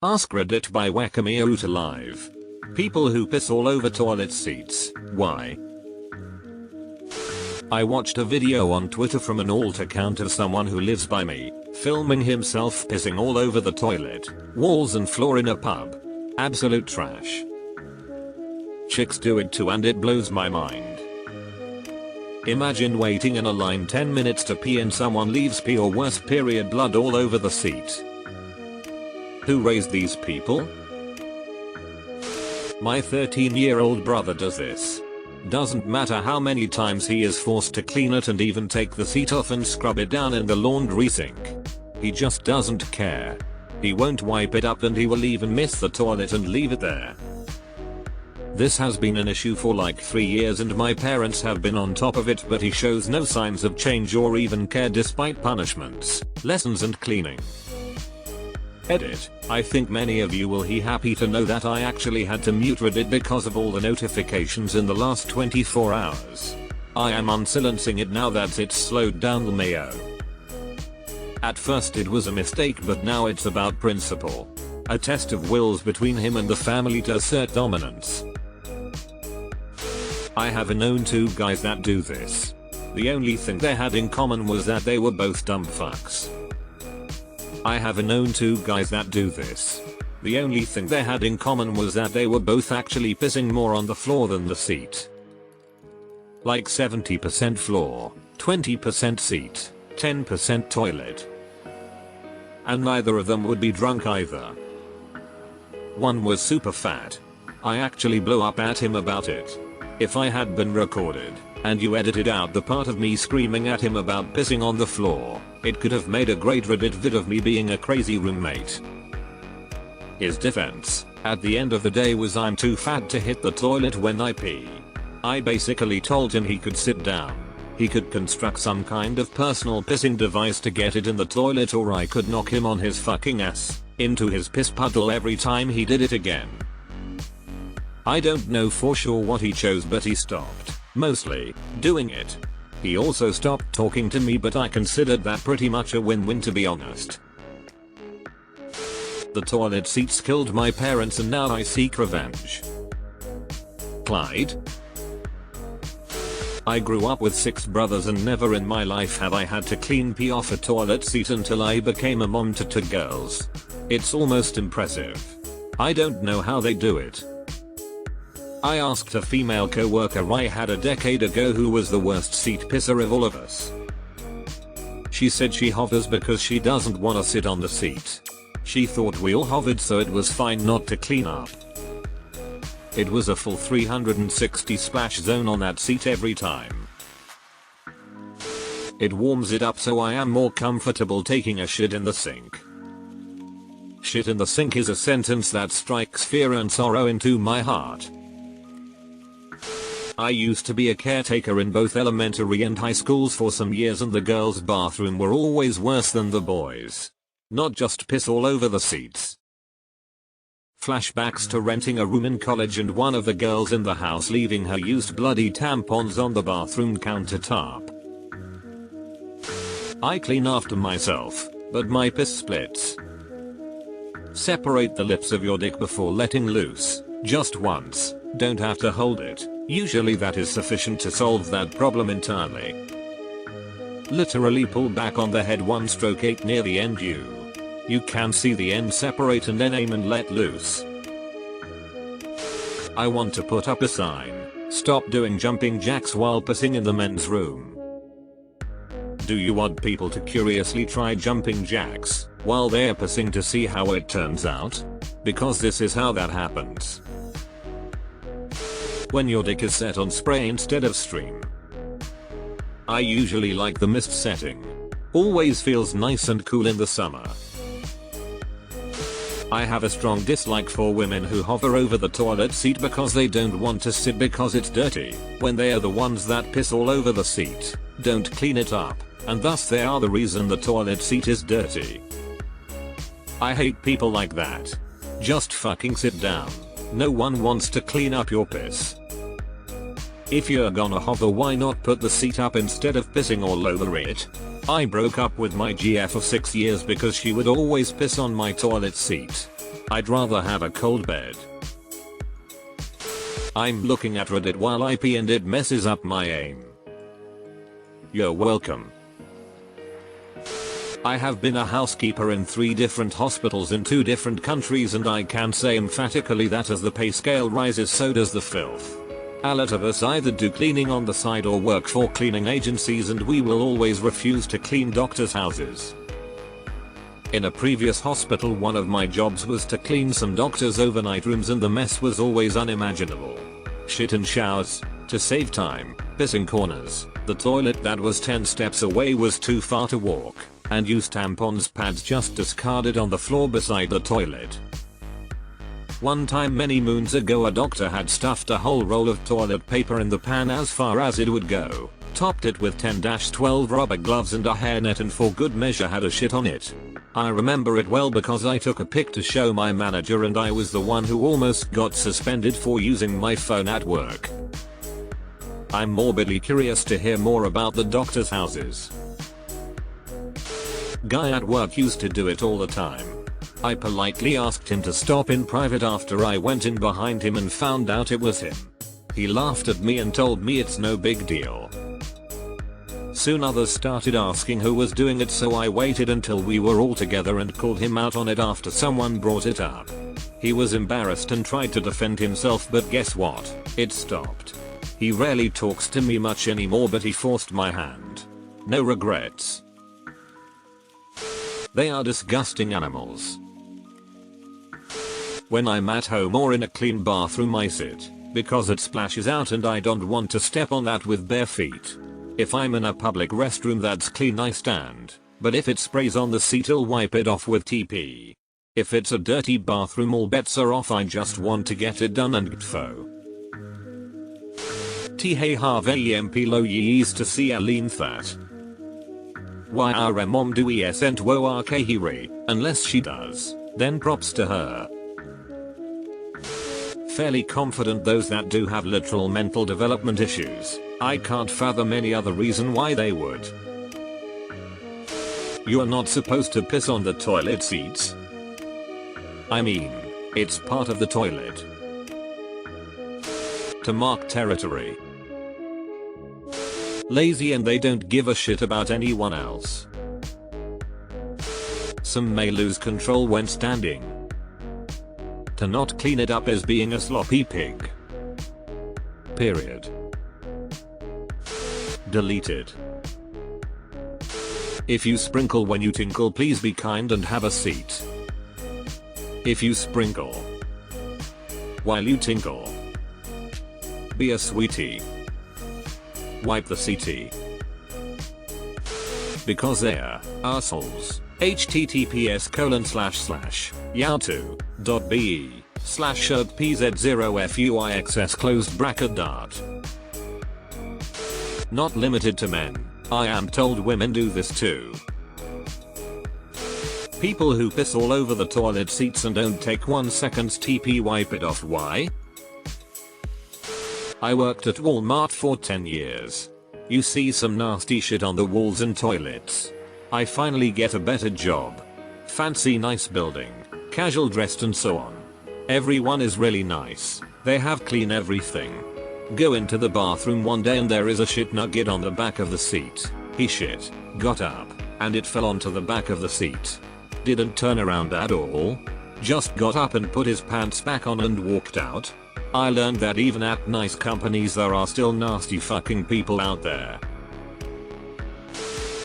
AskReddit by Wakame Out Alive. People who piss all over toilet seats. Why? I watched a video on Twitter from an alt account of someone who lives by me, filming himself pissing all over the toilet, walls and floor in a pub. Absolute trash. Chicks do it too and it blows my mind. Imagine waiting in a line 10 minutes to pee and someone leaves pee or worse period blood all over the seat. Who raised these people? My 13-year-old brother does this. Doesn't matter how many times he is forced to clean it and even take the seat off and scrub it down in the laundry sink. He just doesn't care. He won't wipe it up and he will even miss the toilet and leave it there. This has been an issue for like 3 years and my parents have been on top of it, but he shows no signs of change or even care despite punishments, lessons and cleaning. Edit. I think many of you will be happy to know that I actually had to mute Reddit because of all the notifications in the last 24 hours. I am unsilencing it now that it's slowed down the mayo. At first it was a mistake, but now it's about principle. A test of wills between him and the family to assert dominance. I have known 2 guys that do this. The only thing they had in common was that they were both dumb fucks. I have known 2 guys that do this. The only thing they had in common was that they were both actually pissing more on the floor than the seat. Like 70% floor, 20% seat, 10% toilet. And neither of them would be drunk either. One was super fat. I actually blew up at him about it. If I had been recorded, and you edited out the part of me screaming at him about pissing on the floor, it could have made a great Reddit vid of me being a crazy roommate. His defense, at the end of the day, was I'm too fat to hit the toilet when I pee. I basically told him he could sit down. He could construct some kind of personal pissing device to get it in the toilet, or I could knock him on his fucking ass into his piss puddle every time he did it again. I don't know for sure what he chose, but he stopped, mostly, doing it. He also stopped talking to me, but I considered that pretty much a win-win, to be honest. The toilet seats killed my parents and now I seek revenge. Clyde? I grew up with 6 brothers and never in my life have I had to clean pee off a toilet seat until I became a mom to 2 girls. It's almost impressive. I don't know how they do it. I asked a female co-worker I had a decade ago who was the worst seat pisser of all of us. She said she hovers because she doesn't want to sit on the seat. She thought we all hovered, so it was fine not to clean up. It was a full 360 splash zone on that seat every time. It warms it up so I am more comfortable taking a shit in the sink. Shit in the sink is a sentence that strikes fear and sorrow into my heart. I used to be a caretaker in both elementary and high schools for some years, and the girls' bathroom were always worse than the boys'. Not just piss all over the seats. Flashbacks to renting a room in college and one of the girls in the house leaving her used bloody tampons on the bathroom countertop. I clean after myself, but my piss splits. Separate the lips of your dick before letting loose, just once, don't have to hold it. Usually that is sufficient to solve that problem entirely. Literally pull back on the head 1/8 near the end. You can see the end separate and then aim and let loose. I want to put up a sign, stop doing jumping jacks while pissing in the men's room. Do you want people to curiously try jumping jacks while they're pissing to see how it turns out? Because this is how that happens. When your dick is set on spray instead of stream. I usually like the mist setting. Always feels nice and cool in the summer. I have a strong dislike for women who hover over the toilet seat because they don't want to sit because it's dirty, when they are the ones that piss all over the seat, don't clean it up, and thus they are the reason the toilet seat is dirty. I hate people like that. Just fucking sit down. No one wants to clean up your piss. If you're gonna hover, why not put the seat up instead of pissing all over it? I broke up with my GF of 6 years because she would always piss on my toilet seat. I'd rather have a cold bed. I'm looking at Reddit while I pee and it messes up my aim. You're welcome. I have been a housekeeper in 3 different hospitals in 2 different countries, and I can say emphatically that as the pay scale rises, so does the filth. A lot of us either do cleaning on the side or work for cleaning agencies, and we will always refuse to clean doctors' houses. In a previous hospital, one of my jobs was to clean some doctors' overnight rooms, and the mess was always unimaginable. Shit in showers, to save time, piss in corners, the toilet that was 10 steps away was too far to walk, and used tampons pads just discarded on the floor beside the toilet. One time many moons ago, a doctor had stuffed a whole roll of toilet paper in the pan as far as it would go, topped it with 10-12 rubber gloves and a hairnet, and for good measure had a shit on it. I remember it well because I took a pic to show my manager, and I was the one who almost got suspended for using my phone at work. I'm morbidly curious to hear more about the doctors' houses. Guy at work used to do it all the time. I politely asked him to stop in private after I went in behind him and found out it was him. He laughed at me and told me it's no big deal. Soon others started asking who was doing it, so I waited until we were all together and called him out on it after someone brought it up. He was embarrassed and tried to defend himself, but guess what? It stopped. He rarely talks to me much anymore, but he forced my hand. No regrets. They are disgusting animals. When I'm at home or in a clean bathroom, I sit, because it splashes out and I don't want to step on that with bare feet. If I'm in a public restroom that's clean, I stand, but if it sprays on the seat, I'll wipe it off with TP. If it's a dirty bathroom, all bets are off. I just want to get it done and gtfo. T hey harvey emp lo yees to see a lean that. Yrmom do esent wo arkehiri, unless she does, then props to her. Fairly confident those that do have literal mental development issues. I can't fathom any other reason why they would. You're not supposed to piss on the toilet seats. I mean, it's part of the toilet. To mark territory. Lazy and they don't give a shit about anyone else. Some may lose control when standing. To not clean it up as being a sloppy pig. Period. Deleted. If you sprinkle when you tinkle, please be kind and have a seat. If you sprinkle while you tinkle, be a sweetie. Wipe the CT. Because they're assholes. https://yahoo.be/shirtpz0fuixs. Not limited to men. I am told women do this too. People who piss all over the toilet seats and don't take 1 second TP wipe it off. Why? I worked at Walmart for 10 years. You see some nasty shit on the walls and toilets. I finally get a better job. Fancy nice building, casual dressed and so on. Everyone is really nice. They have clean everything. Go into the bathroom one day and there is a shit nugget on the back of the seat. He shit, got up, and it fell onto the back of the seat. Didn't turn around at all. Just got up and put his pants back on and walked out. I learned that even at nice companies there are still nasty fucking people out there.